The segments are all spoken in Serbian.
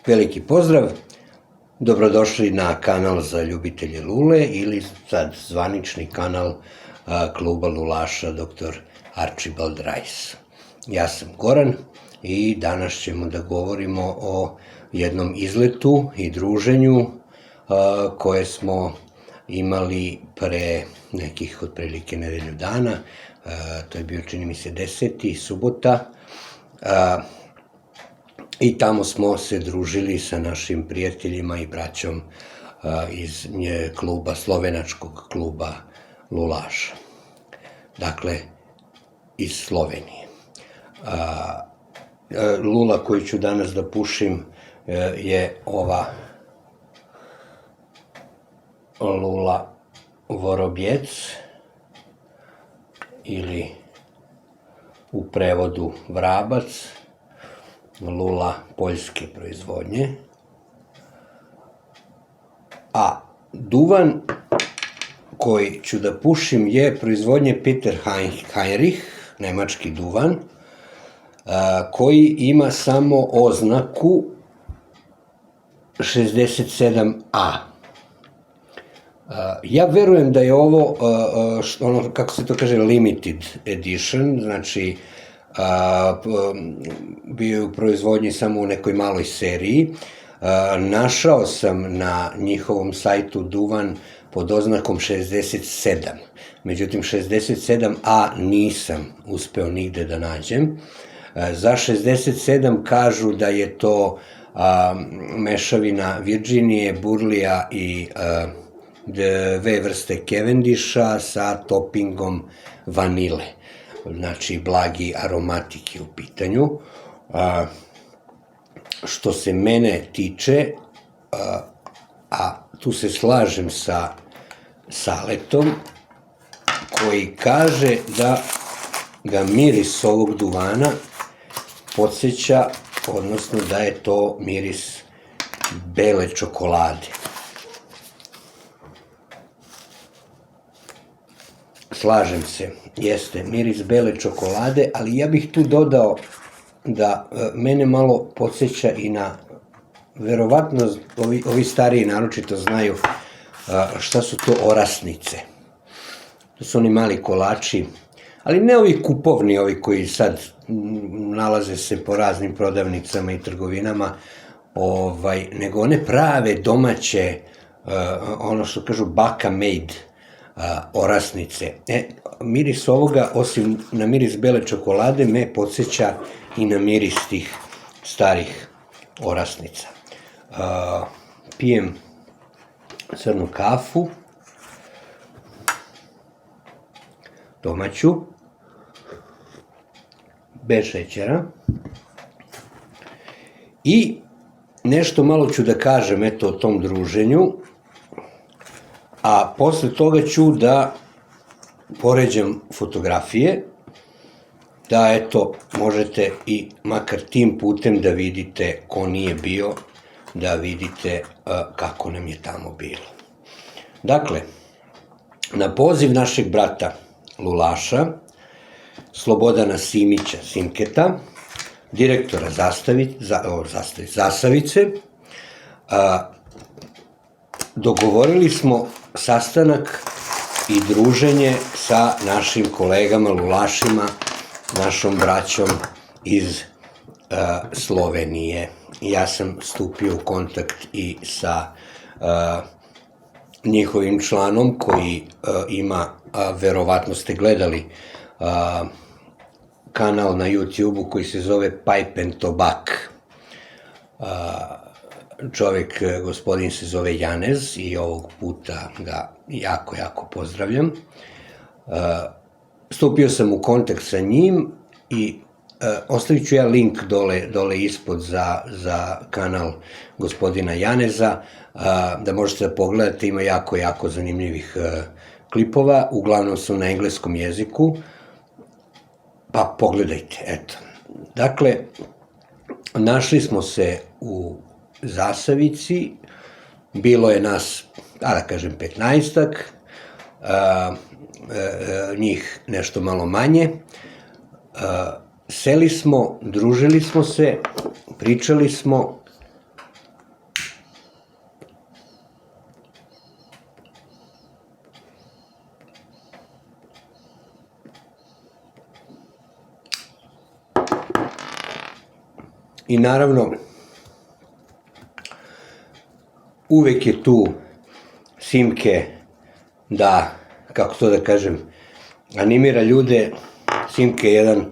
Veliki pozdrav, dobrodošli na kanal za ljubitelje lule ili sad zvanični kanal kluba lulaša Dr. Archibald Rice. Ja sam Goran i danas ćemo da govorimo o jednom izletu i druženju koje smo imali pre nekih otprilike nedelju dana. To je bio, čini mi se, 10. subota. I tamo smo se družili sa našim prijateljima i braćom iz kluba, slovenačkog kluba lulaša. Dakle, iz Slovenije. Lula koju ću danas da pušim je ova lula Vorobjec ili u prevodu vrabac, lula poljske proizvodnje. A duvan koji ću da pušim je proizvodnje Peter Heinrich, nemački duvan, koji ima samo oznaku 67A. Ja verujem da je ovo, ono, kako se to kaže, limited edition, znači bio je u proizvodnji samo u nekoj maloj seriji. Našao sam na njihovom sajtu duvan pod oznakom 67. Međutim, 67A nisam uspeo nigde da nađem. Za 67 kažu da je to mešavina Virginije, Burlija i dve vrste Cavendisha sa topingom vanile. Znači, blagi aromatik je u pitanju. Što se mene tiče, a tu se slažem sa Saletom, koji kaže da ga miris ovog duvana podsjeća, odnosno da je to miris bele čokolade. Slažem se, jeste miris bele čokolade, ali ja bih tu dodao da mene malo podsjeća i na, verovatno ovi stariji naročito znaju šta su to orasnice. To su oni mali kolači, ali ne ovi kupovni, ovi koji sad nalaze se po raznim prodavnicama i trgovinama, nego one prave domaće, ono što kažu baka made orasnice. Miris ovoga, osim na miris bele čokolade, me podsjeća i na miris tih starih orasnica. Pijem crnu kafu, domaću, bez šećera, i nešto malo ću da kažem o tom druženju, a posle toga ću da poređam fotografije, da možete i makar tim putem da vidite ko nije bio, da vidite kako nam je tamo bilo. Dakle, na poziv našeg brata lulaša, Slobodana Simića Simketa, direktora Zasavice, dogovorili smo sastanak i druženje sa našim kolegama lulašima, našom braćom iz Slovenije. Ja sam stupio u kontakt i sa njihovim članom koji ima, verovatno ste gledali, kanal na YouTube-u koji se zove Pipe and Tobacco. Čovek, gospodin, se zove Janez i ovog puta ga jako, jako pozdravljam. Stupio sam u kontakt sa njim i ostavit ću ja link dole ispod za kanal gospodina Janeza, da možete da pogledate, ima jako, jako zanimljivih klipova, uglavnom su na engleskom jeziku, pa pogledajte, eto. Dakle, našli smo se u Zasavici, bilo je nas, da kažem, 15-ak, njih nešto malo manje. Seli smo, družili smo se, pričali smo I naravno, uvek je tu Simke da, kako to da kažem, animira ljude. Simke je jedan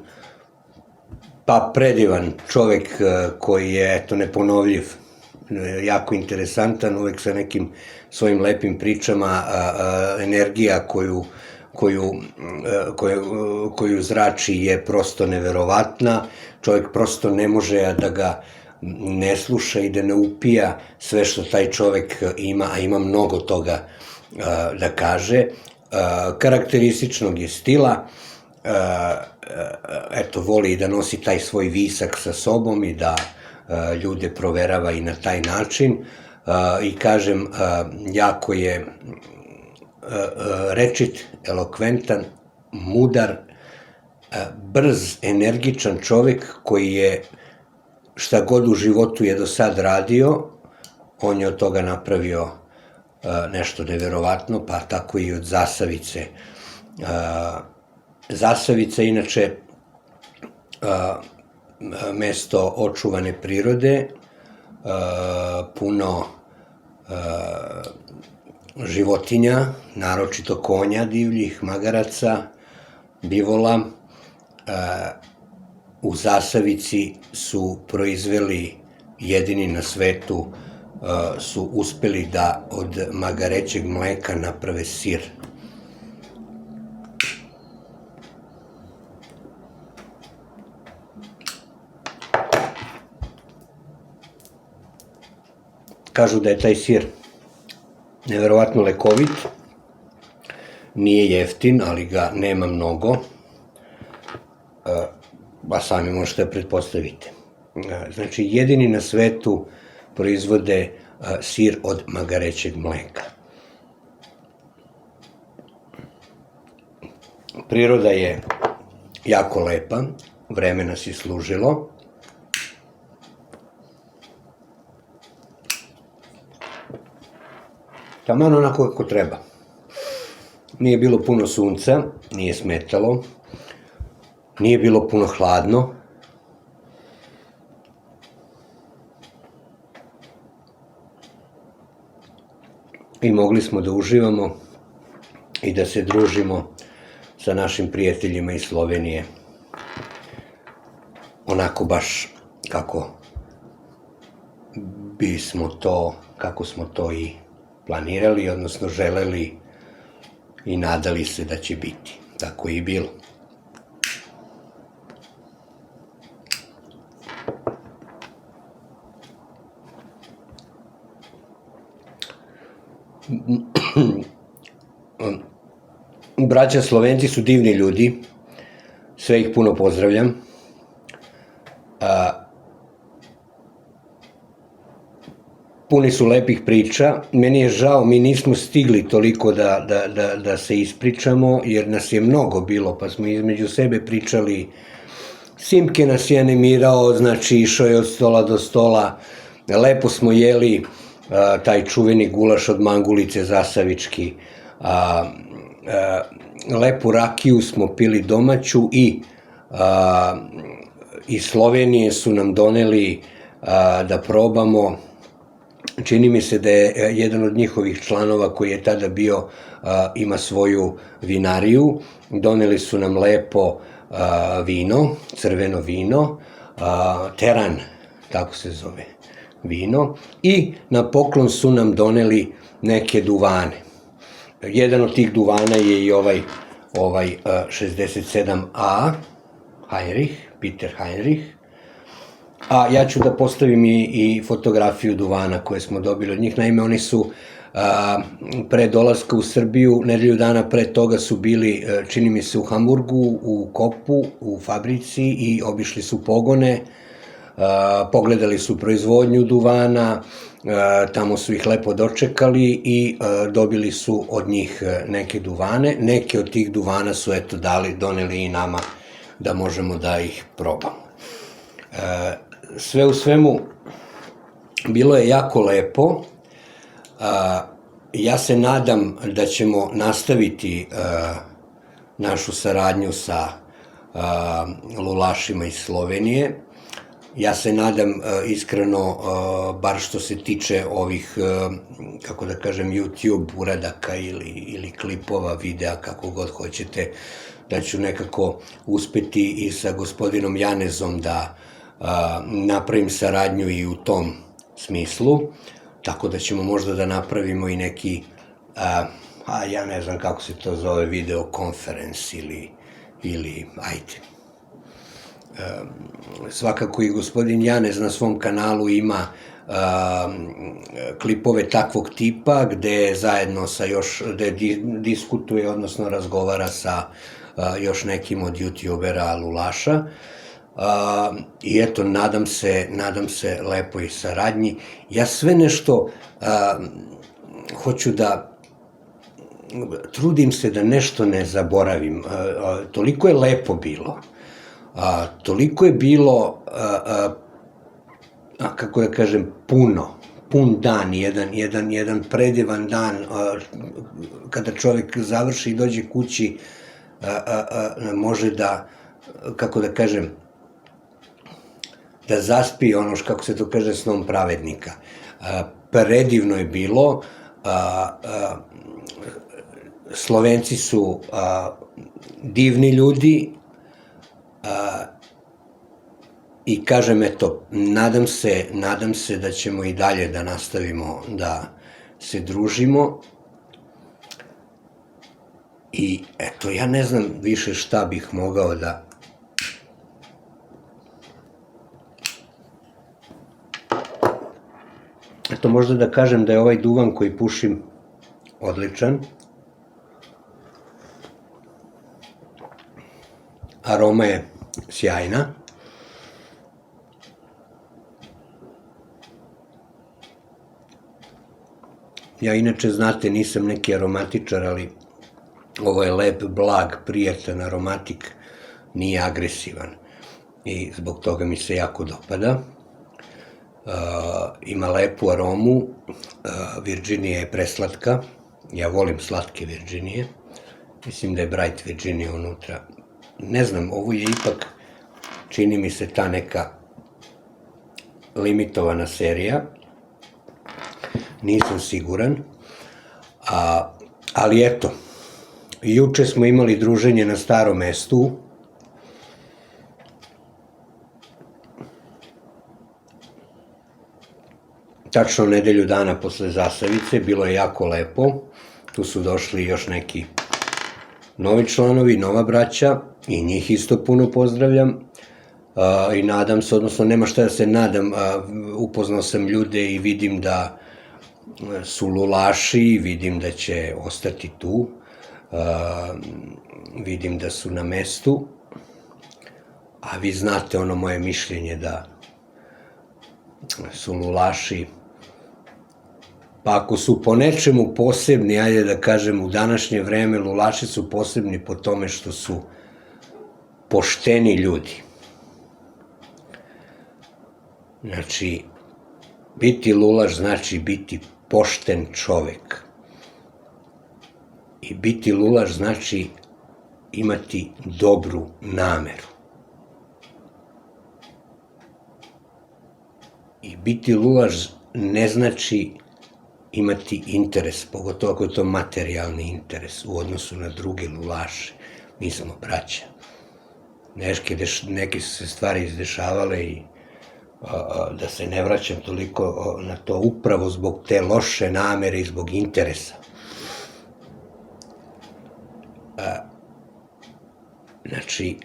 predivan čovek koji je, eto, neponovljiv, jako interesantan, uvek sa nekim svojim lepim pričama, energija koju zrači je prosto neverovatna. Čovjek prosto ne može da ga ne sluša i da ne upija sve što taj čovjek ima, a ima mnogo toga da kaže. Karakterističnog je stila, eto, voli da nosi taj svoj visak sa sobom i da ljude proverava i na taj način. I kažem, jako je rečit, elokventan, mudar, brz, energičan čovjek koji je šta god u životu je do sad radio, on je od toga napravio nešto neverovatno, pa tako i od Zasavice. Zasavica, inače, mesto očuvane prirode, puno životinja, naročito konja divljih, magaraca, bivola. U Zasavici su proizveli, jedini na svetu, su uspeli da od magarećeg mleka naprave sir. Kažu da je taj sir neverovatno lekovit, nije jeftin, ali ga nema mnogo, a sami možete pretpostaviti. Znači, jedini na svetu proizvode sir od magarećeg mleka. Priroda je jako lepa, vreme nas je služilo. Taman onako kako treba. Nije bilo puno sunca, nije smetalo, nije bilo puno hladno. I mogli smo da uživamo i da se družimo sa našim prijateljima iz Slovenije. Onako baš kako smo to i planirali, odnosno želeli i nadali se da će biti. Tako je i bilo. Braća Slovenci su divni ljudi, sve ih puno pozdravljam. Puni su lepih priča. Meni je žao, mi nismo stigli toliko da se ispričamo, jer nas je mnogo bilo, pa smo između sebe pričali. Simke nas je animirao, znači išao je od stola do stola, lepo smo jeli taj čuveni gulaš od mangulice zasavički, lepu rakiju smo pili domaću i iz Slovenije su nam doneli da probamo. Čini mi se da je jedan od njihovih članova koji je tada bio, ima svoju vinariju. Doneli su nam lepo vino, crveno vino, teran, tako se zove vino, i na poklon su nam doneli neke duvane. Jedan od tih duvana je i ovaj 67A, Heinrich, Peter Heinrich. A ja ću da postavim i fotografiju duvana koje smo dobili od njih. Naime, oni su pre dolaska u Srbiju, nedelju dana pre toga su bili, čini mi se, u Hamburgu, u Kopu, u fabrici, i obišli su pogone, pogledali su proizvodnju duvana, tamo su ih lepo dočekali i dobili su od njih neke duvane. Neke od tih duvana su, eto, doneli i nama da možemo da ih probamo. Sve u svemu, bilo je jako lepo. Ja se nadam da ćemo nastaviti našu saradnju sa lulašima iz Slovenije. Ja se nadam iskreno, bar što se tiče ovih, kako da kažem, YouTube uradaka ili klipova, videa, kako god hoćete, da ću nekako uspeti i sa gospodinom Janezom da napravim saradnju i u tom smislu, tako da ćemo možda da napravimo i neki, ja ne znam kako se to zove, videokonferens ili ajde. Svakako i gospodin Janez na svom kanalu ima klipove takvog tipa gde zajedno sa još, gde diskutuje, odnosno razgovara sa još nekim od youtubera lulaša. I eto, nadam se lepoj saradnji. Ja sve nešto hoću da trudim se da nešto ne zaboravim. Toliko je lepo bilo. Toliko je bilo, kako da kažem, pun dan, jedan predivan dan, kada čovek završi i dođe kući, može da, kako da kažem, da zaspi ono, kako se to kaže, snom pravednika. Predivno je bilo, Slovenci su divni ljudi, i kažem, eto, nadam se da ćemo i dalje da nastavimo da se družimo i eto, ja ne znam više šta bih mogao da... Eto, možda da kažem da je ovaj duvan koji pušim odličan. Aroma je sjajna. Ja inače, znate, nisam neki aromatičar, ali ovo je lep, blag, prijatan aromatik, nije agresivan i zbog toga mi se jako dopada. Ima lepu aromu, Virginija je preslatka, ja volim slatke Virginije, mislim da je Bright Virginia unutra. Ne znam, ovo je ipak, čini mi se, ta neka limitovana serija, nisam siguran, ali eto, juče smo imali druženje na Starom mestu, tačno nedelju dana posle Zasavice, bilo je jako lepo, tu su došli još neki novi članovi, nova braća, i njih isto puno pozdravljam i nadam se, odnosno nema šta da se nadam, upoznao sam ljude i vidim da su lulaši, vidim da će ostati tu, vidim da su na mestu, a vi znate ono moje mišljenje da su lulaši, pa ako su po nečemu posebni, ajde da kažem u današnje vreme, lulaši su posebni po tome što su pošteni ljudi. Znači, biti lulaš znači biti pošten čovek. I biti lulaš znači imati dobru nameru. I biti lulaš ne znači imati interes, pogotovo ako je to materijalni interes u odnosu na druge lulaše. Mi smo braća. Neke su se stvari izdešavale i da se ne vraćam toliko na to, upravo zbog te loše namere i zbog interesa. Znači,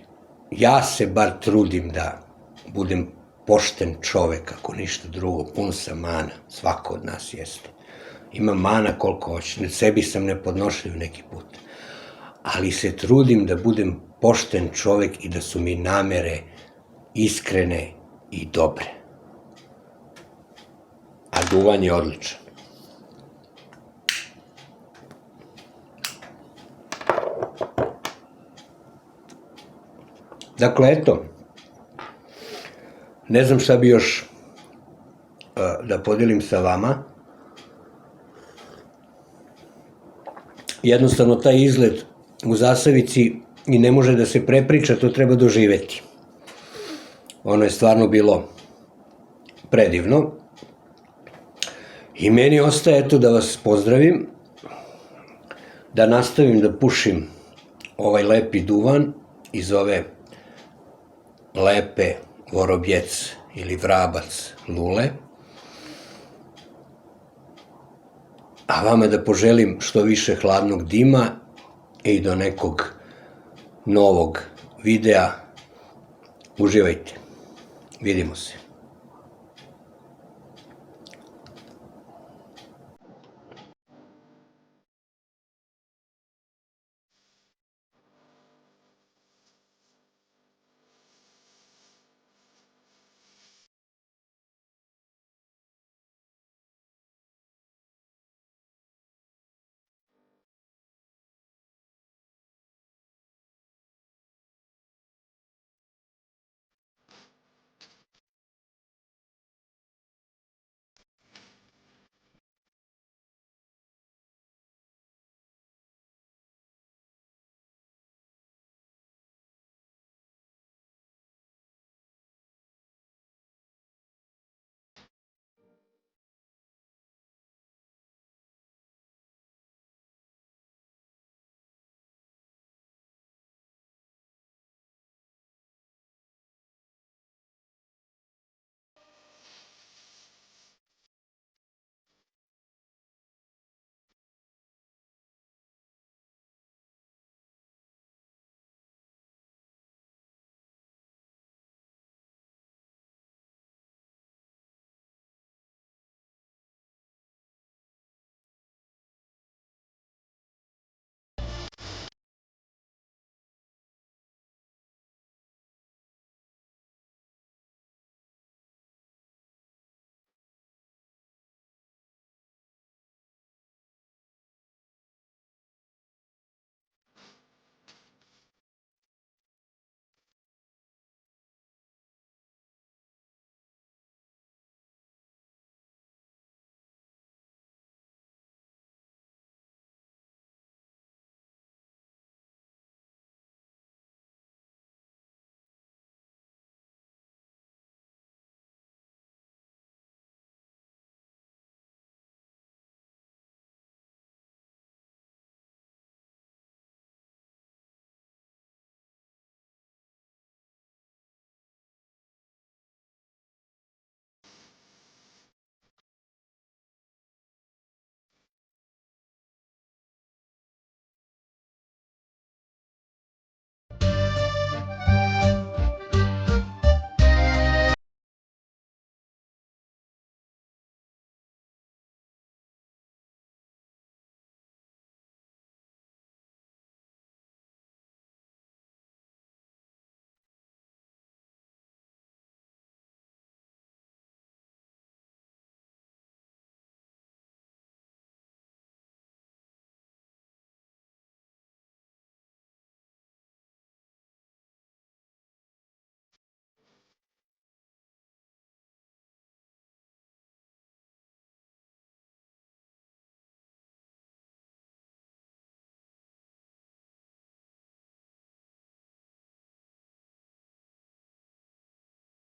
ja se bar trudim da budem pošten čovek, ako ništa drugo, pun sam mana, svako od nas jeste. Imam mana koliko hoće, sebi sam nepodnošljiv neki put, ali se trudim da budem pošten čovek i da su mi namere iskrene i dobre. A duvan je odličan. Dakle, eto, ne znam šta bi još da podelim sa vama. Jednostavno, taj izlet u Zasavici i ne može da se prepriča, to treba doživeti. Ono je stvarno bilo predivno. I meni ostaje eto da vas pozdravim, da nastavim da pušim ovaj lepi duvan iz ove lepe Vorobjec ili Vrabac lule, a vama da poželim što više hladnog dima i do nekog novog videa. Uživajte. Vidimo se.